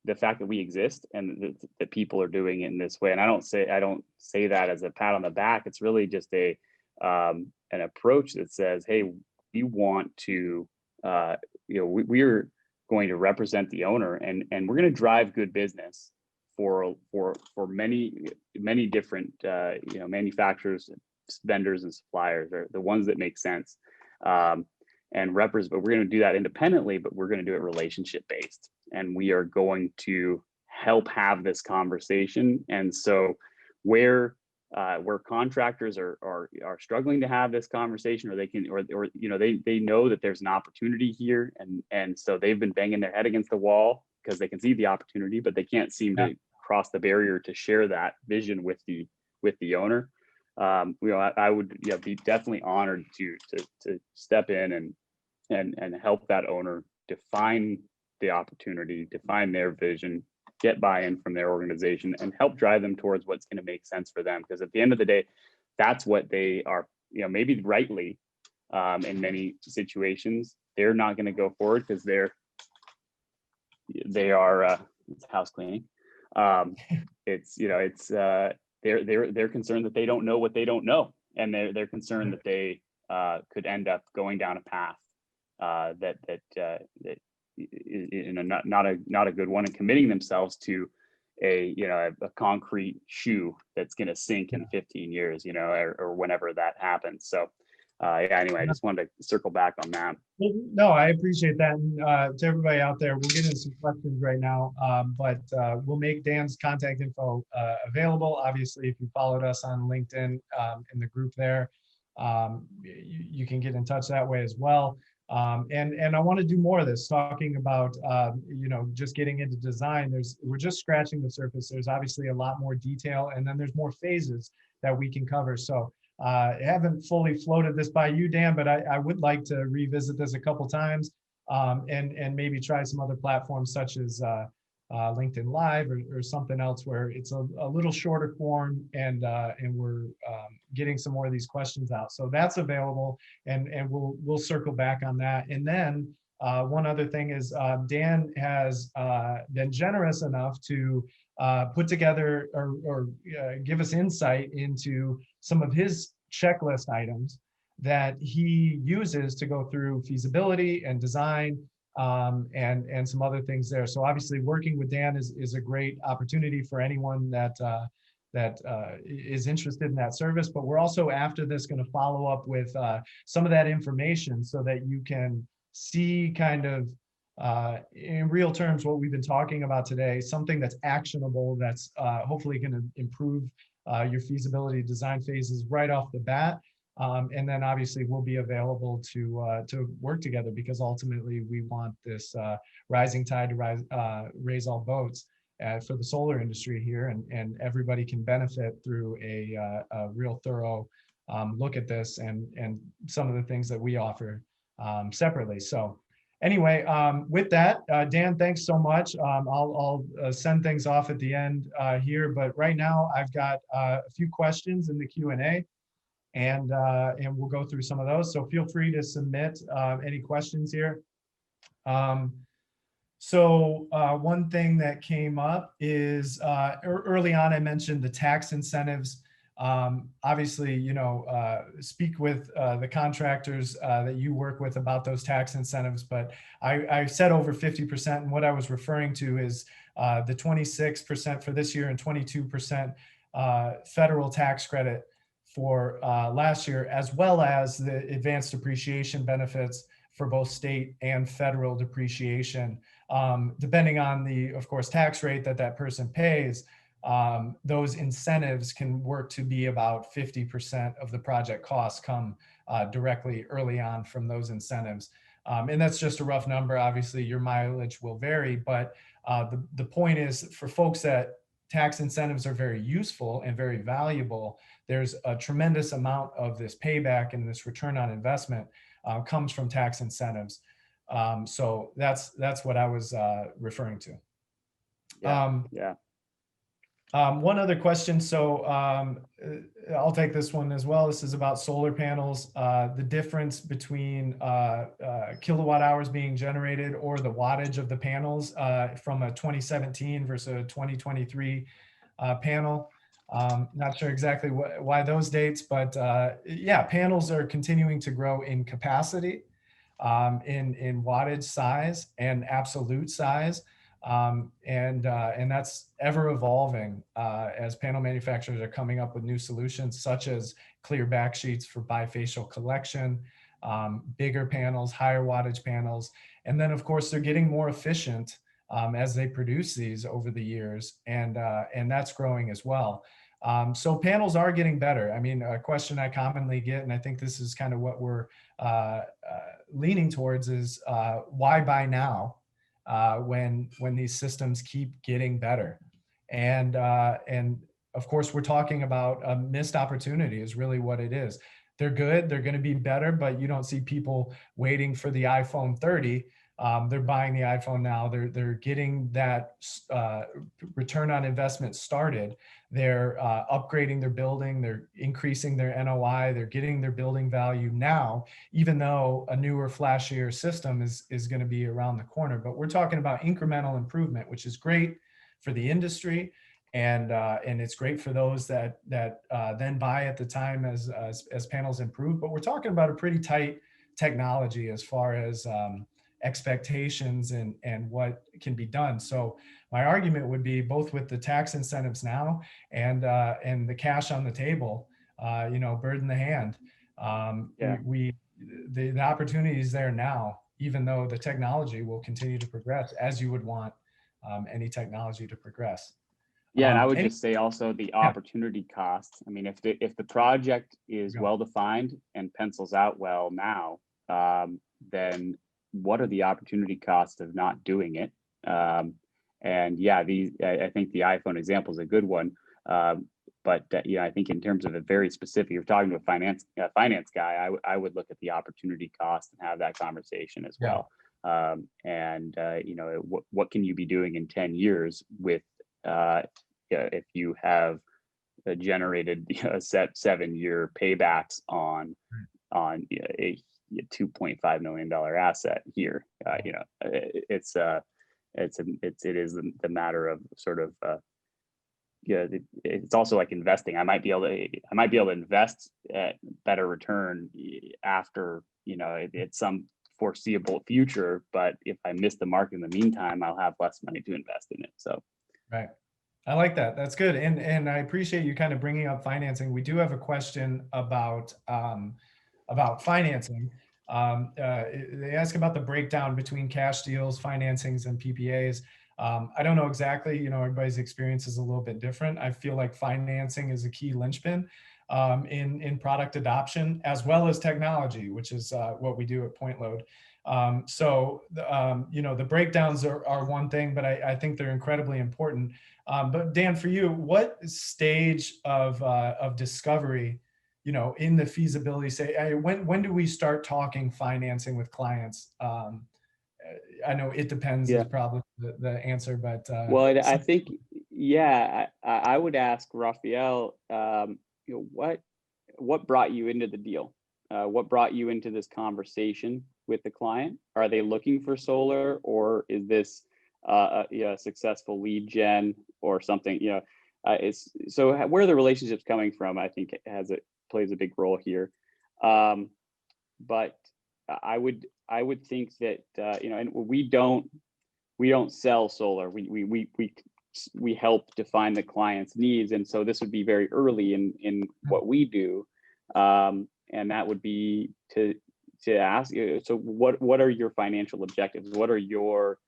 the fact that we exist, and that people are doing it in this way. And I don't say that as a pat on the back. It's really just an approach that says, hey, we want to we're going to represent the owner, and we're going to drive good business for many different manufacturers, vendors, and suppliers are the ones that make sense, and represent. But we're going to do that independently, but we're going to do it relationship based, and we are going to help have this conversation. And so where contractors are struggling to have this conversation, or they can, or they know that there's an opportunity here, and so they've been banging their head against the wall because they can see the opportunity, but they can't seem Yeah. to cross the barrier to share that vision with the owner. I would be definitely honored to step in and help that owner define the opportunity, define their vision, get buy-in from their organization, and help drive them towards what's going to make sense for them. Because at the end of the day, that's what they are, maybe rightly, in many situations, they're not going to go forward because they are it's house cleaning. It's they're concerned that they don't know what they don't know, and they're concerned that they could end up going down a path that not a good one, and committing themselves to a concrete shoe that's going to sink in 15 years, or whenever that happens. So anyway, I just wanted to circle back on that. No, I appreciate that. And to everybody out there, we'll get into some questions right now, but we'll make Dan's contact info available. Obviously, if you followed us on LinkedIn in the group there, you can get in touch that way as well. And I want to do more of this, talking about just getting into design. We're just scratching the surface. There's obviously a lot more detail, and then there's more phases that we can cover. So I haven't fully floated this by you, Dan, but I would like to revisit this a couple times, and maybe try some other platforms such as LinkedIn Live or something else where it's a little shorter form, and we're getting some more of these questions out. So that's available, and we'll circle back on that. And then one other thing is Dan has been generous enough to put together or give us insight into some of his checklist items that he uses to go through feasibility and design, and some other things there. So obviously working with Dan is a great opportunity for anyone that is interested in that service. But we're also, after this, going to follow up with some of that information so that you can see kind of in real terms what we've been talking about today, something that's actionable, that's hopefully going to improve your feasibility design phases right off the bat. And then obviously we'll be available to work together, because ultimately we want this rising tide to raise all boats for the solar industry here, and everybody can benefit through a real thorough look at this and some of the things that we offer separately. So anyway, with that, Dan, thanks so much. I'll send things off at the end here, but right now I've got a few questions in the Q&A, and we'll go through some of those. So feel free to submit any questions here. So one thing that came up is early on, I mentioned the tax incentives. Obviously, speak with the contractors that you work with about those tax incentives, but I said over 50%, and what I was referring to is the 26% for this year and 22% federal tax credit for last year, as well as the advanced depreciation benefits for both state and federal depreciation. Depending on the, of course, tax rate that person pays, those incentives can work to be about 50% of the project costs come directly early on from those incentives. And that's just a rough number. Obviously, your mileage will vary, but the point is, for folks that tax incentives are very useful and very valuable, there's a tremendous amount of this payback and this return on investment comes from tax incentives. So that's what I was referring to. Yeah. One other question. So I'll take this one as well. This is about solar panels. The difference between kilowatt hours being generated or the wattage of the panels from a 2017 versus a 2023 panel. Not sure exactly why those dates, but yeah, panels are continuing to grow in capacity, in wattage size and absolute size. And that's ever evolving as panel manufacturers are coming up with new solutions, such as clear back sheets for bifacial collection, bigger panels, higher wattage panels. And then of course they're getting more efficient as they produce these over the years, and that's growing as well. So panels are getting better. I mean, a question I commonly get, and I think this is kind of what we're leaning towards, is why buy now when these systems keep getting better? And of course, we're talking about a missed opportunity is really what it is. They're good, they're going to be better, but you don't see people waiting for the iPhone 30. They're buying the iPhone now. They're getting that return on investment started. They're upgrading their building. They're increasing their NOI. They're getting their building value now, even though a newer, flashier system is going to be around the corner. But we're talking about incremental improvement, which is great for the industry and it's great for those that then buy at the time as panels improve. But we're talking about a pretty tight technology as far as expectations and what can be done. So my argument would be, both with the tax incentives now and the cash on the table, bird in the hand. Yeah. The opportunity is there now, even though the technology will continue to progress as you would want any technology to progress. Yeah, and I would Any, just say also the yeah, opportunity cost. I mean, if the project is go. well defined and pencils out well now, then what are the opportunity costs of not doing it? And yeah, I think the iPhone example is a good one. But yeah, I think in terms of a very specific, you're talking to a finance guy, I would look at the opportunity cost and have that conversation as Yeah. well. And what can you be doing in 10 years with if you have generated a set 7-year paybacks on a $2.5 million asset here. It is the matter of sort of it's also like investing. I might be able to invest at better return after it's some foreseeable future, but if I miss the mark in the meantime, I'll have less money to invest in it. So Right. I like that. That's good. And I appreciate you kind of bringing up financing. We do have a question about financing. They ask about the breakdown between cash deals, financings, and PPAs. I don't know exactly, everybody's experience is a little bit different. I feel like financing is a key linchpin in product adoption, as well as technology, which is what we do at Point Load. The breakdowns are one thing, but I think they're incredibly important. But Dan, for you, what stage of discovery, in the feasibility, say, when do we start talking financing with clients? I know it depends is yeah. probably the answer, but Well, I think, yeah, I would ask Raphael, what brought you into the deal? What brought you into this conversation with the client? Are they looking for solar, or is this a successful lead gen or something? Where are the relationships coming from? I think it plays a big role here. But I would think that and we don't sell solar. We help define the client's needs, and so this would be very early in what we do, and that would be to ask. So what are your financial objectives? What are your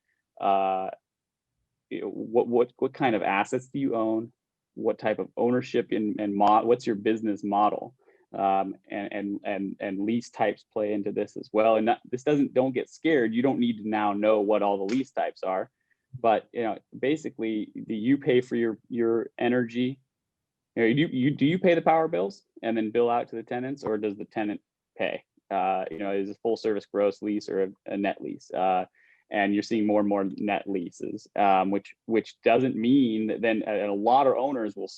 what kind of assets do you own? What type of ownership and what's your business model? And lease types play into this as well. And don't get scared. You don't need to now know what all the lease types are, but basically, do you pay for your energy? Do you pay the power bills and then bill out to the tenants, or does the tenant pay? Is it full service gross lease or a net lease? And you're seeing more and more net leases, which doesn't mean that then a lot of owners will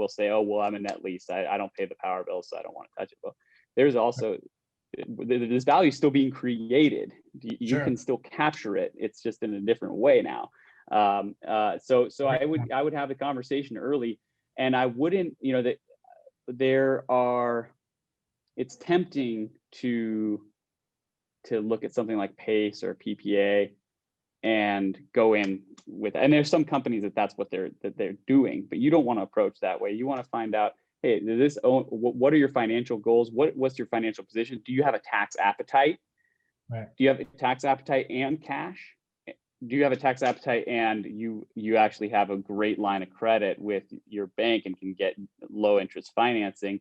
say, oh, well, I'm a net lease. I don't pay the power bill, so I don't want to touch it. But there's also this value still being created. You Sure. can still capture it. It's just in a different way now. So I would have the conversation early, and I wouldn't, that it's tempting to look at something like PACE or PPA and go in with, and there's some companies that's what they're doing, but you don't want to approach that way. You want to find out, hey, what are your financial goals? What's your financial position? Do you have a tax appetite? Right. Do you have a tax appetite and cash? Do you have a tax appetite and you actually have a great line of credit with your bank and can get low interest financing?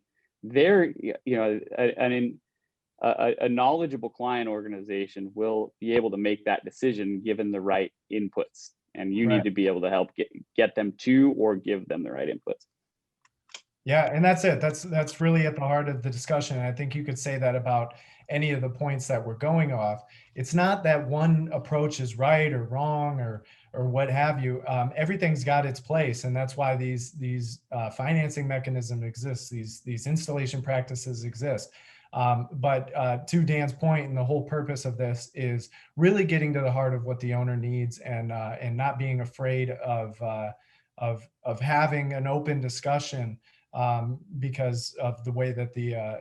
A knowledgeable client organization will be able to make that decision given the right inputs, and you need to be able to help get them to, or give them the right inputs. Yeah, and that's it. That's really at the heart of the discussion. And I think you could say that about any of the points that we're going off. It's not that one approach is right or wrong or what have you. Everything's got its place, and that's why these financing mechanisms exist. These installation practices exist. But to Dan's point, and the whole purpose of this is really getting to the heart of what the owner needs, and not being afraid of of having an open discussion, because of the way that the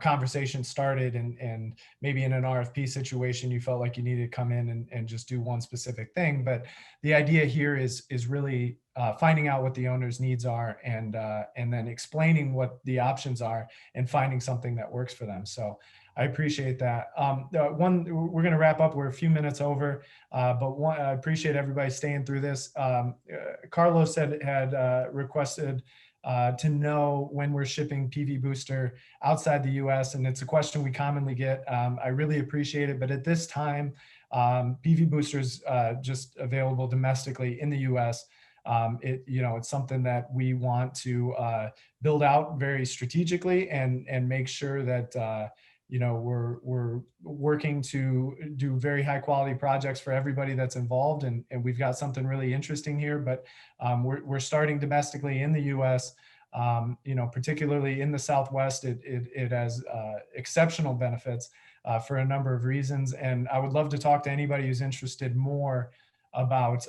conversation started, and maybe in an RFP situation you felt like you needed to come in and just do one specific thing. But the idea here is really finding out what the owner's needs are, and then explaining what the options are and finding something that works for them. So I appreciate that. We're going to wrap up. We're a few minutes over, but I appreciate everybody staying through this. Carlos had requested to know when we're shipping PV Booster outside the US. And it's a question we commonly get. I really appreciate it. But at this time, PV Booster is just available domestically in the US. It's something that we want to build out very strategically, and make sure that we're working to do very high quality projects for everybody that's involved. And we've got something really interesting here, but we're starting domestically in the US. Particularly in the Southwest, it has exceptional benefits for a number of reasons. And I would love to talk to anybody who's interested more about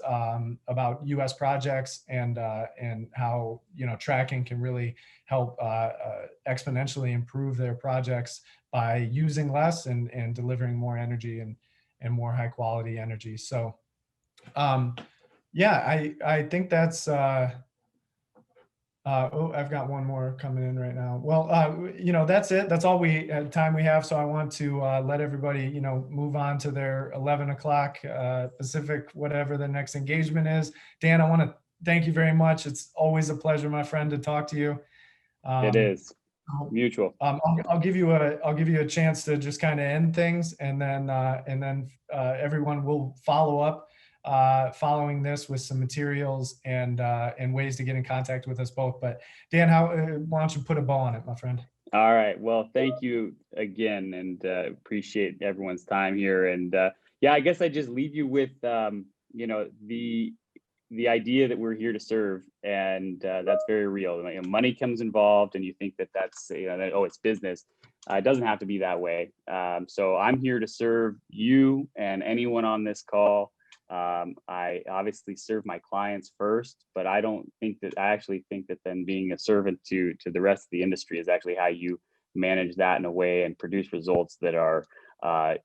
U.S. projects, and how tracking can really help exponentially improve their projects by using less and delivering more energy, and more high quality energy. So I think that's I've got one more coming in right now. Well, that's it. That's all time we have. So I want to let everybody, move on to their 11 o'clock Pacific, whatever the next engagement is. Dan, I want to thank you very much. It's always a pleasure, my friend, to talk to you. It is mutual. I'll give you a chance to just kind of end things, and then everyone will follow up following this with some materials and ways to get in contact with us both. But Dan, why don't you put a bow on it, my friend? All right. Well, thank you again, and appreciate everyone's time here. And I guess I just leave you with the idea that we're here to serve, and that's very real. Money comes involved, and you think that's it's business. It doesn't have to be that way. So I'm here to serve you and anyone on this call. I obviously serve my clients first, but I actually think that then being a servant to the rest of the industry is actually how you manage that in a way and produce results that are head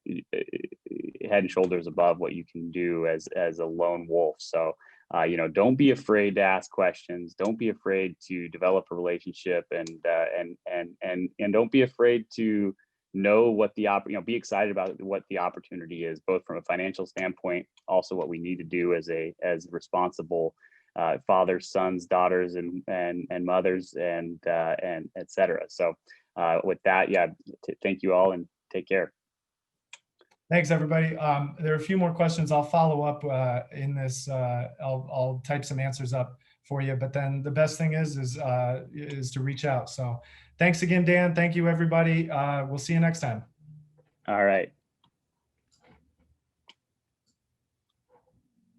and shoulders above what you can do as a lone wolf. So don't be afraid to ask questions. Don't be afraid to develop a relationship, and don't be afraid to know what be excited about what the opportunity is, both from a financial standpoint, also what we need to do as responsible fathers, sons, daughters, and mothers, and et cetera. So with that, thank you all, and take care. Thanks, everybody. There are a few more questions. I'll follow up in this. I'll type some answers up for you. But then the best thing is to reach out. So thanks again, Dan. Thank you, everybody. We'll see you next time. All right.